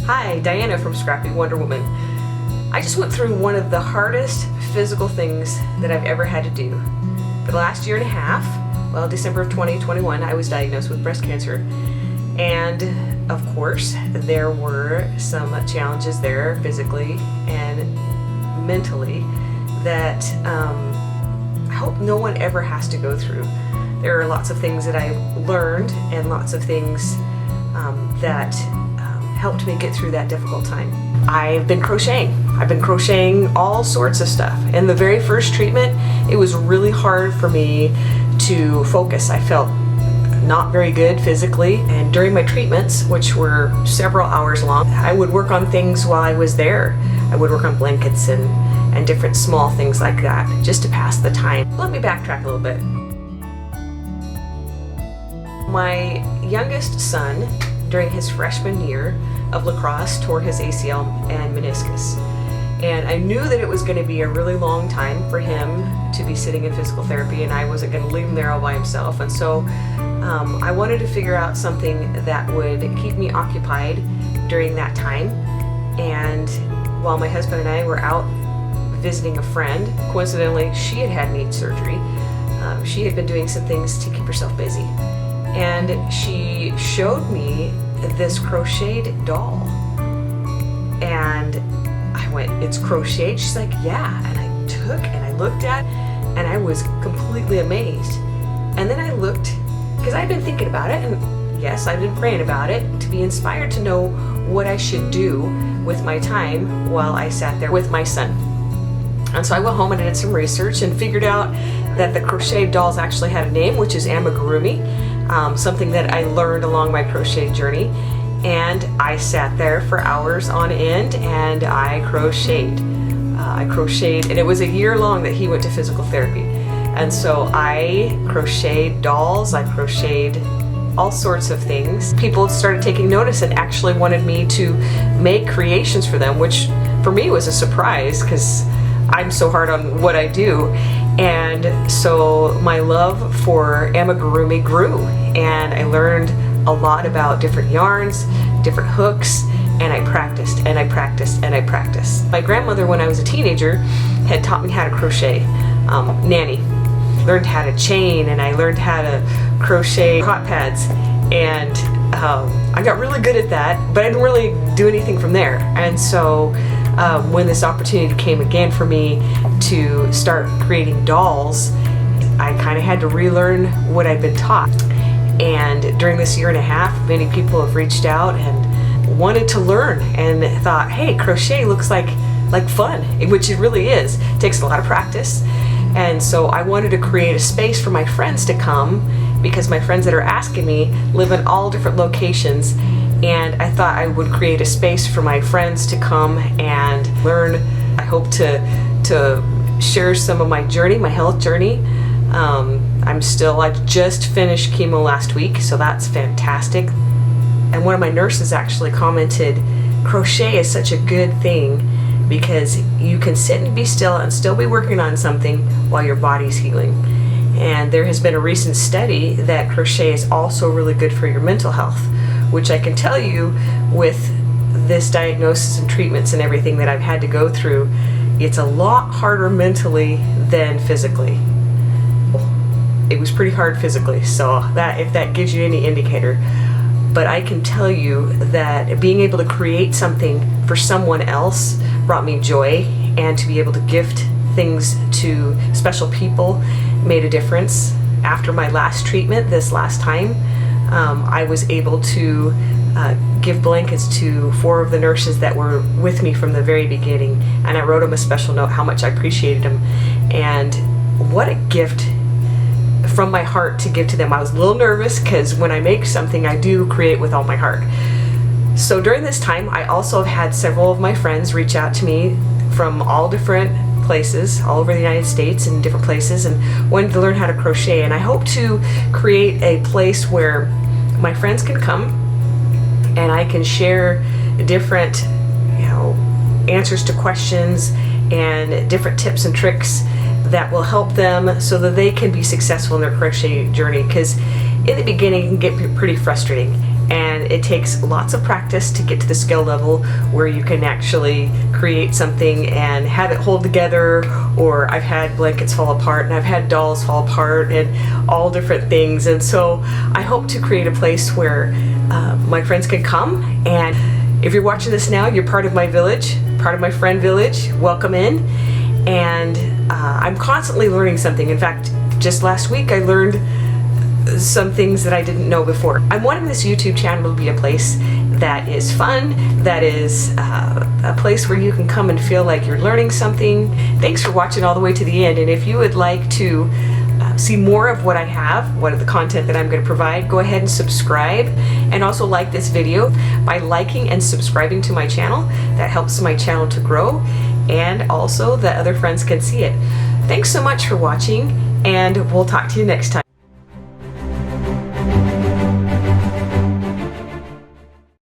Hi, Diana from Scrappy Wonder Woman. I just went through one of the hardest physical things that I've ever had to do. For the last year and a half, well, December of 2021, I was diagnosed with breast cancer. And of course, there were some challenges there physically and mentally that I hope no one ever has to go through. There are lots of things that I learned and lots of things that helped me get through that difficult time. I've been crocheting. I've been crocheting all sorts of stuff. In the very first treatment, it was really hard for me to focus. I felt not very good physically, and during my treatments, which were several hours long, I would work on things while I was there. I would work on blankets and different small things like that, just to pass the time. Let me backtrack a little bit. My youngest son, during his freshman year of lacrosse, tore his ACL and meniscus. And I knew that it was going to be a really long time for him to be sitting in physical therapy, and I wasn't going to leave him there all by himself. And so I wanted to figure out something that would keep me occupied during that time. And while my husband and I were out visiting a friend, coincidentally, she had had knee surgery. She had been doing some things to keep herself busy. And she showed me this crocheted doll. And I went, "It's crocheted?" She's like, "Yeah." And I took and I looked at, and I was completely amazed. And then I looked, because I'd been thinking about it, and yes, I've been praying about it, to be inspired to know what I should do with my time while I sat there with my son. And so I went home and I did some research and figured out that the crocheted dolls actually had a name, which is amigurumi, something that I learned along my crochet journey. And I sat there for hours on end and I crocheted. And it was a year long that he went to physical therapy. And so I crocheted dolls, I crocheted all sorts of things. People started taking notice and actually wanted me to make creations for them, which for me was a surprise because I'm so hard on what I do. And so my love for amigurumi grew, and I learned a lot about different yarns, different hooks, and I practiced and I practiced and I practiced. My grandmother, when I was a teenager, had taught me how to crochet. Nanny. Learned how to chain, and I learned how to crochet hot pads, and I got really good at that, but I didn't really do anything from there. And so when this opportunity came again for me to start creating dolls, I kind of had to relearn what I'd been taught. And during this year and a half, many people have reached out and wanted to learn and thought, "Hey, crochet looks like fun," which it really is. It takes a lot of practice. And so I wanted to create a space for my friends to come, because my friends that are asking me live in all different locations, and I thought I would create a space for my friends to come and learn. I hope to share some of my journey, my health journey. I just finished chemo last week, so that's fantastic. And one of my nurses actually commented, "Crochet is such a good thing because you can sit and be still and still be working on something while your body's healing." And there has been a recent study that crochet is also really good for your mental health, which I can tell you with this diagnosis and treatments and everything that I've had to go through, it's a lot harder mentally than physically. It was pretty hard physically, so that, if that gives you any indicator. But I can tell you that being able to create something for someone else brought me joy, and to be able to gift things to special people made a difference. After my last treatment this last time, I was able to give blankets to 4 of the nurses that were with me from the very beginning, and I wrote them a special note how much I appreciated them, and what a gift from my heart to give to them. I was a little nervous because when I make something, I do create with all my heart. So during this time, I also have had several of my friends reach out to me from all different places, all over the United States and different places, and wanted to learn how to crochet. And I hope to create a place where my friends can come and I can share different, answers to questions and different tips and tricks that will help them so that they can be successful in their crochet journey. Because in the beginning it can get pretty frustrating, and it takes lots of practice to get to the skill level where you can actually create something and have it hold together. Or I've had blankets fall apart, and I've had dolls fall apart, and all different things. And so I hope to create a place where my friends can come, and if you're watching this now, you're part of my village, part of my friend village. Welcome in. And I'm constantly learning something. In fact, just last week I learned some things that I didn't know before. I'm wanting this YouTube channel to be a place that is fun, that is a place where you can come and feel like you're learning something. Thanks for watching all the way to the end, and if you would like to see more of what I have, what of the content that I'm going to provide, go ahead and subscribe, and also like this video. By liking and subscribing to my channel, that helps my channel to grow, and also that other friends can see it. Thanks so much for watching, and we'll talk to you next time.